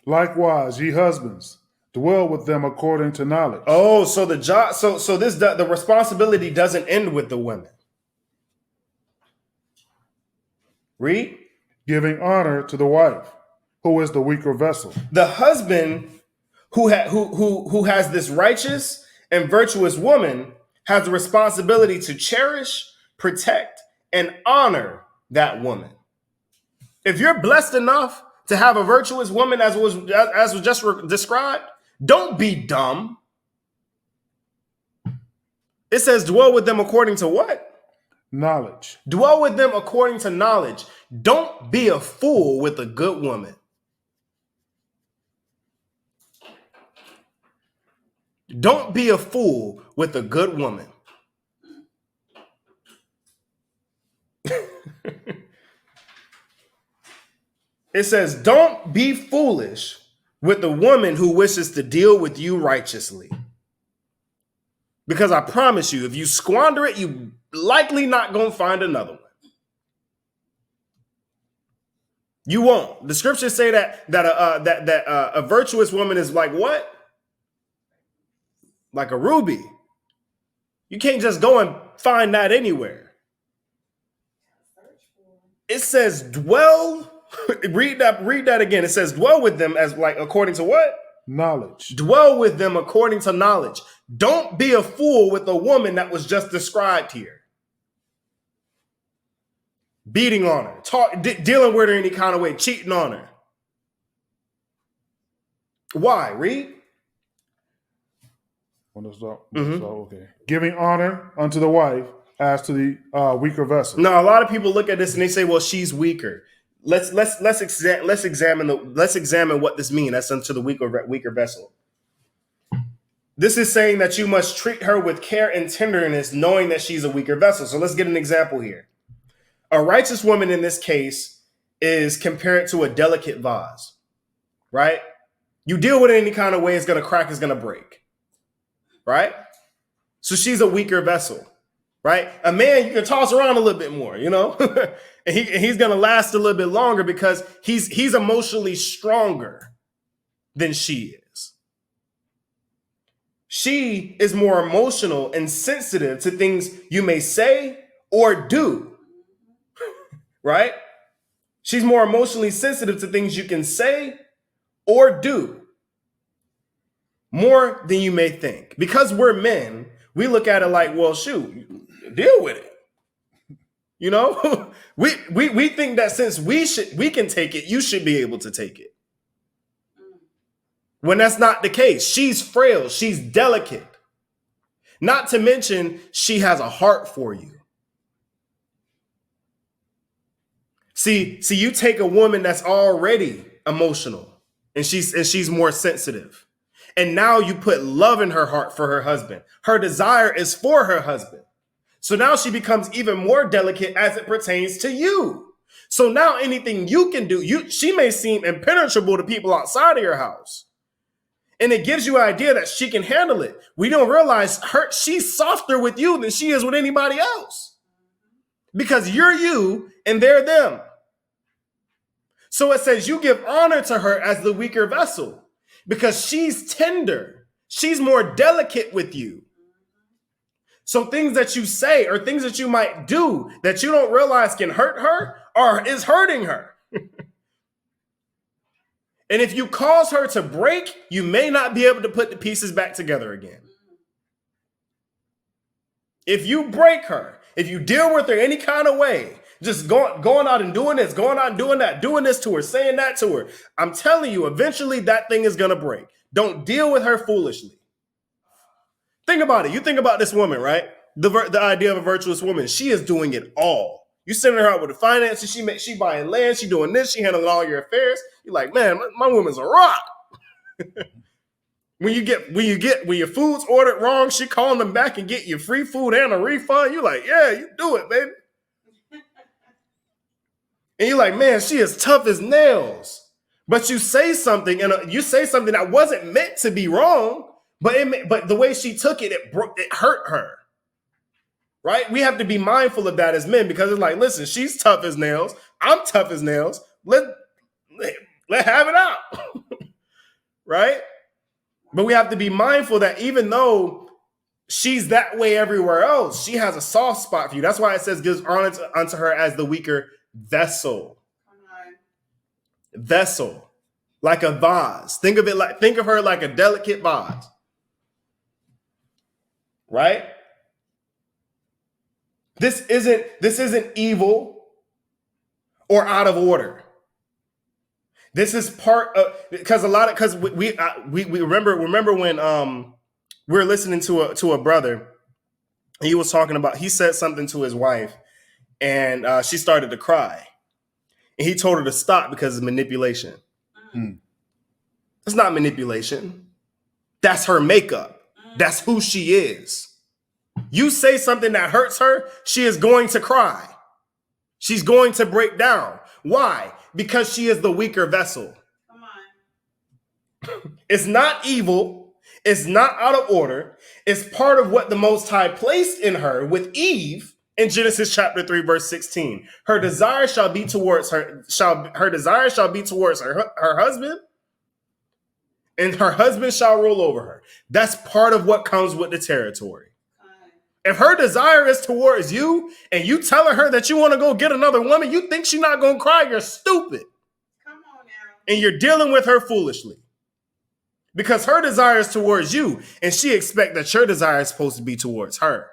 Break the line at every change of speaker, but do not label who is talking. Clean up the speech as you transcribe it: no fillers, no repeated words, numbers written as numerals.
Likewise, ye husbands, dwell with them according to knowledge,
Oh, so the job, so this the responsibility doesn't end with the women. Read.
giving honor to the wife, who is the weaker vessel.
The husband who has this righteous and virtuous woman has the responsibility to cherish, protect, and honor that woman. If you're blessed enough to have a virtuous woman, as was just described, don't be dumb. It says, dwell with them according to what?
Knowledge.
Dwell with them according to knowledge. Don't be a fool with a good woman. Don't be a fool with a good woman. It says, don't be foolish with a woman who wishes to deal with you righteously. Because I promise you, if you squander it, you likely not going to find another one. You won't. The scriptures say that a virtuous woman is like what? Like a ruby. You can't just go and find that anywhere. It says dwell. read that again. It says dwell with them as like according to what?
Knowledge.
Dwell with them according to knowledge. Don't be a fool with a woman that was just described here. Beating on her, dealing with her any kind of way, cheating on her. Why? Read.
Okay. Giving honor unto the wife as to the weaker vessel.
Now, a lot of people look at this and they say, "Well, she's weaker." Let's examine what this means. That's unto the weaker vessel. This is saying that you must treat her with care and tenderness, knowing that she's a weaker vessel. So let's get an example here. A righteous woman in this case is compared to a delicate vase, right? You deal with it any kind of way, it's going to crack, it's going to break, right? So she's a weaker vessel, right? A man, you can toss around a little bit more, you know, and he's going to last a little bit longer because he's emotionally stronger than she is. She is more emotional and sensitive to things you may say or do. Right? She's more emotionally sensitive to things you can say or do more than you may think. Because we're men, we look at it like, well, shoot, deal with it. You know, we think that since we can take it, you should be able to take it. When that's not the case. She's frail, she's delicate. Not to mention, she has a heart for you. See, you take a woman that's already emotional and she's more sensitive. And now you put love in her heart for her husband. Her desire is for her husband. So now she becomes even more delicate as it pertains to you. So now anything you can do, she may seem impenetrable to people outside of your house. And it gives you an idea that she can handle it. We don't realize she's softer with you than she is with anybody else. Because you're you and they're them. So it says you give honor to her as the weaker vessel because she's tender. She's more delicate with you. So things that you say or things that you might do that you don't realize can hurt her or is hurting her. And if you cause her to break, you may not be able to put the pieces back together again. If you break her, if you deal with her any kind of way, just going out and doing this, going out and doing that, doing this to her, saying that to her, I'm telling you, eventually that thing is going to break. Don't deal with her foolishly. Think about it. You think about this woman, right? The idea of a virtuous woman. She is doing it all. You sending her out with the finances. She buying land. She doing this. She handling all your affairs. You're like, man, my woman's a rock. When your food's ordered wrong, she calling them back and get you free food and a refund. You're like, yeah, you do it, baby. And you're like, man, she is tough as nails. But you say something, and you say something that wasn't meant to be wrong, but the way she took it, it hurt her. Right? We have to be mindful of that as men because it's like, listen, she's tough as nails. I'm tough as nails. Let have it out. right? But we have to be mindful that even though she's that way everywhere else, she has a soft spot for you. That's why it says gives honor unto her as the weaker vessel. Vessel, like a vase. Think of her like a delicate vase, right? This isn't evil or out of order. This is part of, because we remember when we were listening to a brother. He was talking about, he said something to his wife, and she started to cry, and he told her to stop because it's manipulation. It's not manipulation. That's her makeup. That's who she is. You say something that hurts her, she is going to cry. She's going to break down. Why? Because she is the weaker vessel. Come on. It's not evil. It's not out of order. It's part of what the Most High placed in her with Eve in Genesis chapter 3, verse 16. Her desire shall be towards her husband, and her husband shall rule over her. That's part of what comes with the territory. If her desire is towards you and you telling her that you want to go get another woman, you think she's not going to cry, you're stupid. Come on now. And you're dealing with her foolishly. Because her desire is towards you, and she expects that your desire is supposed to be towards her.